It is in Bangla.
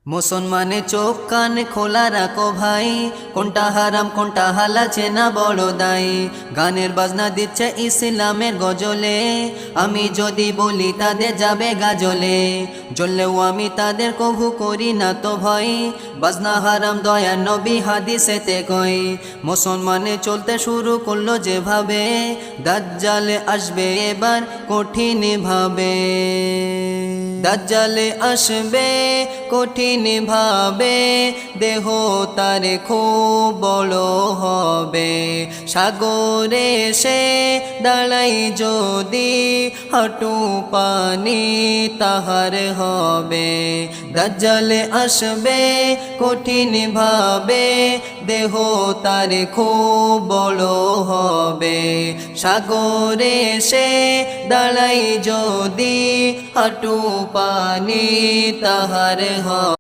মুসলমানে চোখ কান খোলা রাখো ভাই, কোনটা হারাম কোনটা হালাল চেনা বড় দায়। গানের বাজনা দিচ্ছে ইসলামের গজলে, আমি যদি বলি তাদের যাবে গাজলে। জ্বললেও আমি তাদের কভু করি না তো ভয়, বাজনা হারাম দয়া নবী হাদিসেতে কই। মুসলমানে চলতে শুরু করলো যেভাবে, দাজ্জালে আসবে এবার কঠিন ভাবে। দাজ্জালে আসবে কঠিন ভাবে, দেহ তার খুব বড় হবে। সাগরে সে দাঁড়াই যদি, হাঁটু পানি তাহার হবে। দাজ্জালে আসবে কঠিন ভাবে, দেহ তার খুব বড় হবে। সাগরে সে দাঁড়াই যদি, হাঁটু পানি তাহার হবে।